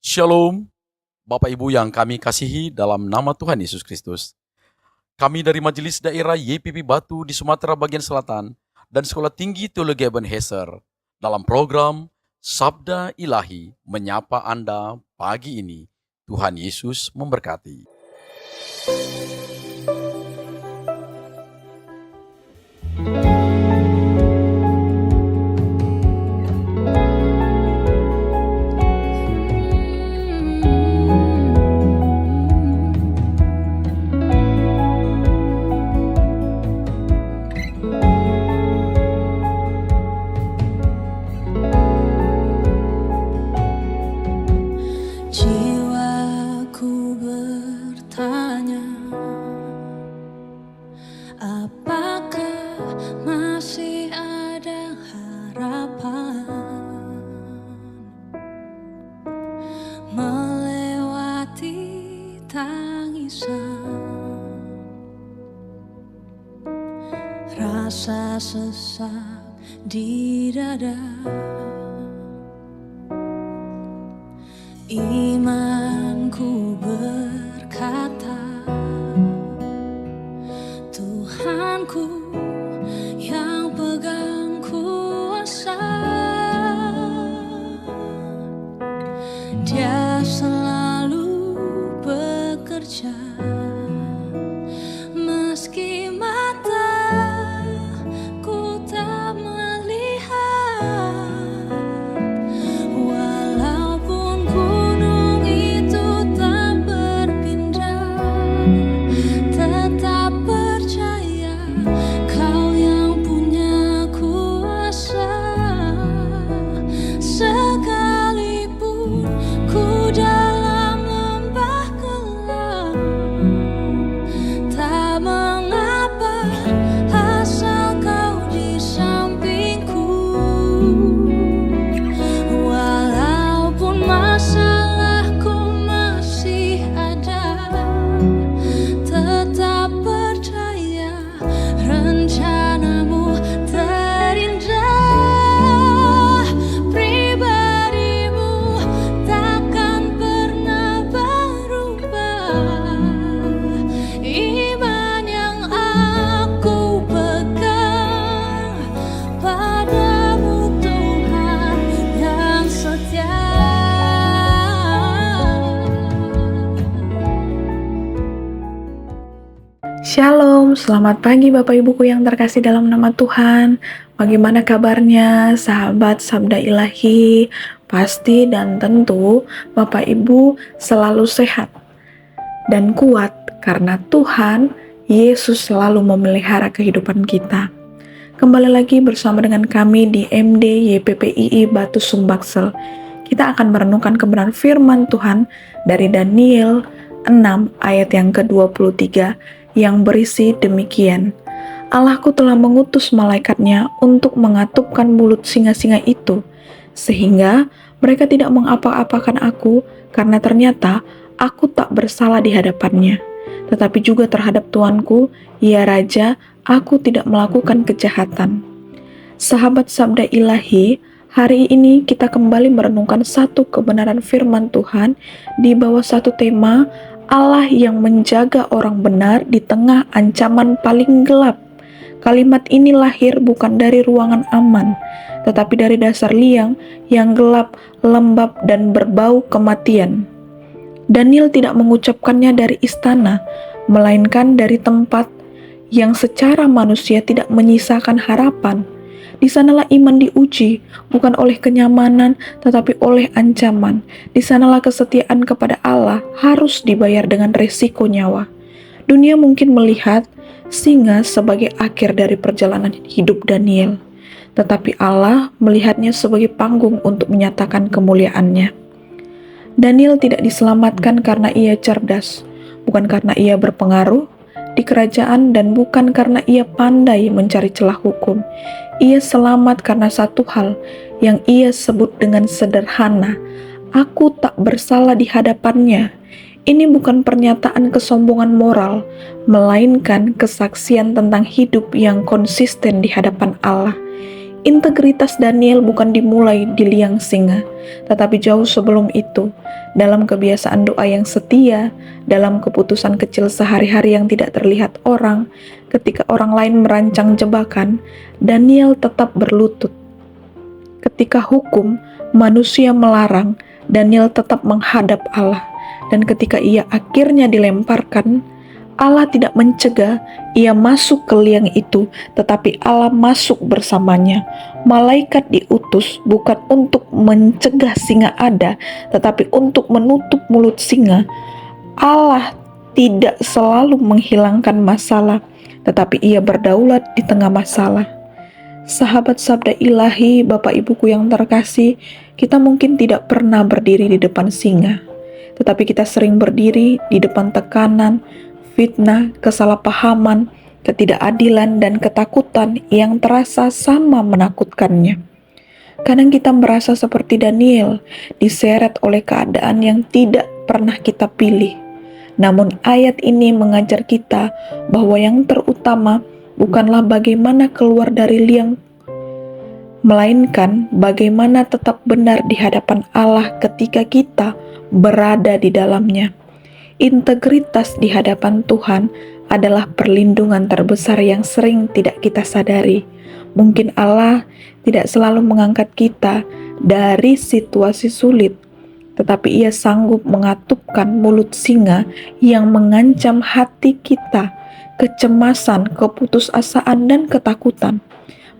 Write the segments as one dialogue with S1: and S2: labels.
S1: Shalom, Bapak Ibu yang kami kasihi dalam nama Tuhan Yesus Kristus. Kami dari Majelis Daerah YPP Batu di Sumatera Bagian Selatan dan Sekolah Tinggi Teologi Ebenezer dalam program Sabda Ilahi menyapa Anda pagi ini. Tuhan Yesus memberkati.
S2: Jiwaku bertanya, apakah masih ada harapan melewati tangisan, rasa sesak di dada. Imanku berkata, Tuhanku yang pegang kuasa, Dia selalu bekerja meski mataku tak melihat. Walaupun gunung itu tak berpindah, tetap percaya Kau yang punya kuasa. Sekalipun ku dalam lembah gelap, tak mengapa asal Kau di sampingku. Walaupun masalahku masih ada, tetap percaya rencanamu terindah. Pribadimu takkan pernah berubah. Iman yang aku pegang padamu, Tuhan yang setia.
S3: Shalom, selamat pagi Bapak Ibuku yang terkasih dalam nama Tuhan. Bagaimana kabarnya sahabat Sabda Ilahi? Pasti dan tentu Bapak Ibu selalu sehat dan kuat karena Tuhan Yesus selalu memelihara kehidupan kita. Kembali lagi bersama dengan kami di MD YPPII Batu Sumbaksel. Kita akan merenungkan kebenaran firman Tuhan dari Daniel 6 ayat yang ke-23 yang berisi demikian. Allahku telah mengutus malaikatnya untuk mengatupkan mulut singa-singa itu, sehingga mereka tidak mengapa-apakan aku, karena ternyata aku tak bersalah di hadapannya. Tetapi juga terhadap Tuanku, ya Raja, aku tidak melakukan kejahatan. Sahabat Sabda Ilahi, hari ini kita kembali merenungkan satu kebenaran firman Tuhan di bawah satu tema, Allah yang menjaga orang benar di tengah ancaman paling gelap. Kalimat ini lahir bukan dari ruangan aman, tetapi dari dasar liang yang gelap, lembab, dan berbau kematian. Daniel tidak mengucapkannya dari istana, melainkan dari tempat yang secara manusia tidak menyisakan harapan. Di sanalah iman diuji, bukan oleh kenyamanan, tetapi oleh ancaman. Di sanalah kesetiaan kepada Allah harus dibayar dengan resiko nyawa. Dunia mungkin melihat singa sebagai akhir dari perjalanan hidup Daniel, tetapi Allah melihatnya sebagai panggung untuk menyatakan kemuliaannya. Daniel tidak diselamatkan karena ia cerdas, bukan karena ia berpengaruh di kerajaan, dan bukan karena ia pandai mencari celah hukum. Ia selamat karena satu hal yang ia sebut dengan sederhana, aku tak bersalah di hadapannya. Ini bukan pernyataan kesombongan moral, melainkan kesaksian tentang hidup yang konsisten di hadapan Allah. Integritas Daniel bukan dimulai di liang singa, tetapi jauh sebelum itu, dalam kebiasaan doa yang setia, dalam keputusan kecil sehari-hari yang tidak terlihat orang. Ketika orang lain merancang jebakan, Daniel tetap berlutut. Ketika hukum manusia melarang, Daniel tetap menghadap Allah. Dan ketika ia akhirnya dilemparkan, Allah tidak mencegah ia masuk ke liang itu, tetapi Allah masuk bersamanya. Malaikat diutus bukan untuk mencegah singa ada, tetapi untuk menutup mulut singa. Allah tidak selalu menghilangkan masalah, tetapi ia berdaulat di tengah masalah. Sahabat sabda ilahi, Bapak Ibuku yang terkasih, kita mungkin tidak pernah berdiri di depan singa, tetapi kita sering berdiri di depan tekanan, fitnah, kesalahpahaman, ketidakadilan, dan ketakutan yang terasa sama menakutkannya. Kadang kita merasa seperti Daniel, diseret oleh keadaan yang tidak pernah kita pilih. Namun ayat ini mengajar kita bahwa yang terutama bukanlah bagaimana keluar dari liang, melainkan bagaimana tetap benar di hadapan Allah ketika kita berada di dalamnya. Integritas di hadapan Tuhan adalah perlindungan terbesar yang sering tidak kita sadari. Mungkin Allah tidak selalu mengangkat kita dari situasi sulit, tetapi Ia sanggup mengatupkan mulut singa yang mengancam hati kita, kecemasan, keputusasaan, dan ketakutan.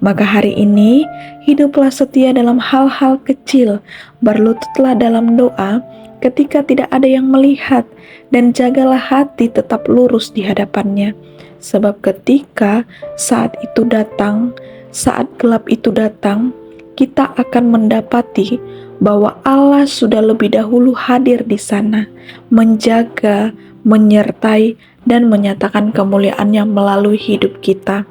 S3: Maka hari ini, hiduplah setia dalam hal-hal kecil, berlututlah dalam doa ketika tidak ada yang melihat, dan jagalah hati tetap lurus di hadapannya. Sebab ketika saat gelap itu datang, kita akan mendapati bahwa Allah sudah lebih dahulu hadir di sana, menjaga, menyertai, dan menyatakan kemuliaan-Nya melalui hidup kita.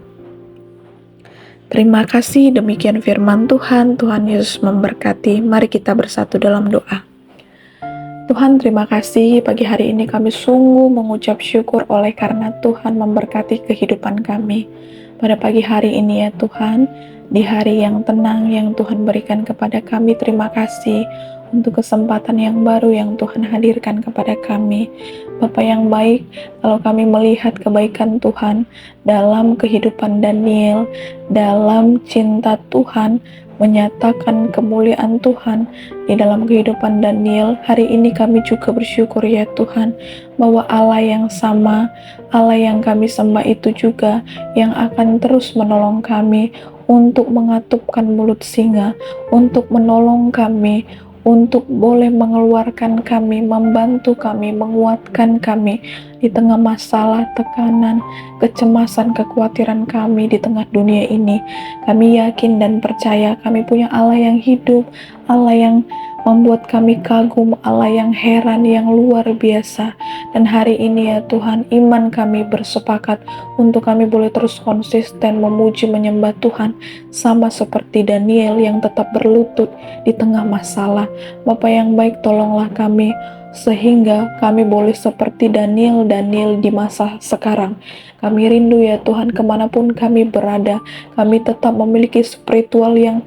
S3: Terima kasih, demikian firman Tuhan. Tuhan Yesus memberkati. Mari kita bersatu dalam doa. Tuhan, terima kasih pagi hari ini kami sungguh mengucap syukur oleh karena Tuhan memberkati kehidupan kami. Pada pagi hari ini ya Tuhan, di hari yang tenang yang Tuhan berikan kepada kami, terima kasih untuk kesempatan yang baru yang Tuhan hadirkan kepada kami. Bapa yang baik, kalau kami melihat kebaikan Tuhan dalam kehidupan Daniel, dalam cinta Tuhan, menyatakan kemuliaan Tuhan di dalam kehidupan Daniel, hari ini kami juga bersyukur ya Tuhan, bahwa Allah yang sama, Allah yang kami sembah itu juga yang akan terus menolong kami untuk mengatupkan mulut singa, untuk menolong kami, untuk boleh mengeluarkan kami, membantu kami, menguatkan kami di tengah masalah, tekanan, kecemasan, kekhawatiran kami di tengah dunia ini. Kami yakin dan percaya kami punya Allah yang hidup, Allah yang membuat kami kagum, Allah yang heran, yang luar biasa. Dan hari ini ya Tuhan, iman kami bersepakat untuk kami boleh terus konsisten memuji menyembah Tuhan, sama seperti Daniel yang tetap berlutut di tengah masalah. Bapa yang baik, tolonglah kami sehingga kami boleh seperti Daniel di masa sekarang. Kami rindu ya Tuhan, kemanapun kami berada, kami tetap memiliki spiritual yang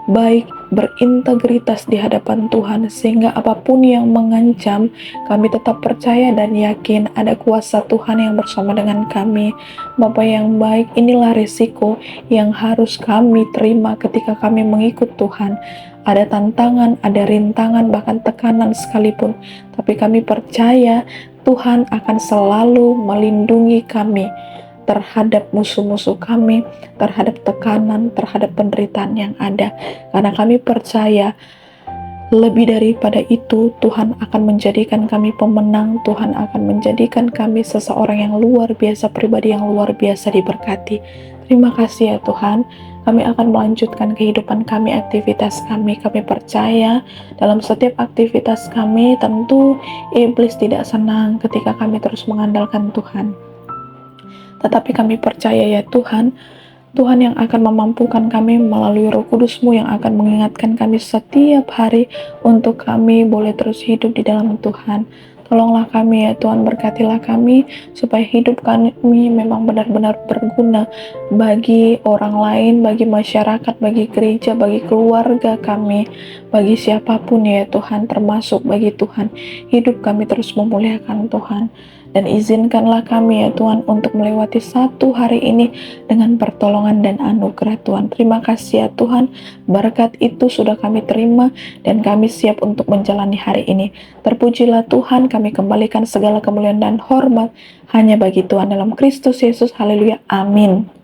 S3: baik, berintegritas di hadapan Tuhan, sehingga apapun yang mengancam, kami tetap percaya dan yakin ada kuasa Tuhan yang bersama dengan kami. Bapa yang baik, inilah risiko yang harus kami terima ketika kami mengikut Tuhan. Ada tantangan, ada rintangan, bahkan tekanan sekalipun, tapi kami percaya Tuhan akan selalu melindungi kami terhadap musuh-musuh kami, terhadap tekanan, terhadap penderitaan yang ada. Karena kami percaya lebih daripada itu, Tuhan akan menjadikan kami pemenang, Tuhan akan menjadikan kami seseorang yang luar biasa, pribadi yang luar biasa diberkati. Terima kasih ya Tuhan, kami akan melanjutkan kehidupan kami, aktivitas kami. Kami percaya dalam setiap aktivitas kami, tentu iblis tidak senang ketika kami terus mengandalkan Tuhan. Tetapi kami percaya ya Tuhan, Tuhan yang akan memampukan kami melalui Roh Kudus-Mu yang akan mengingatkan kami setiap hari untuk kami boleh terus hidup di dalam Tuhan. Tolonglah kami ya Tuhan, berkatilah kami supaya hidup kami memang benar-benar berguna bagi orang lain, bagi masyarakat, bagi gereja, bagi keluarga kami, bagi siapapun ya Tuhan, termasuk bagi Tuhan. Hidup kami terus memuliakan Tuhan. Dan izinkanlah kami ya Tuhan untuk melewati satu hari ini dengan pertolongan dan anugerah Tuhan. Terima kasih ya Tuhan, berkat itu sudah kami terima dan kami siap untuk menjalani hari ini. Terpujilah Tuhan, kami kembalikan segala kemuliaan dan hormat hanya bagi Tuhan dalam Kristus Yesus. Haleluya, amin.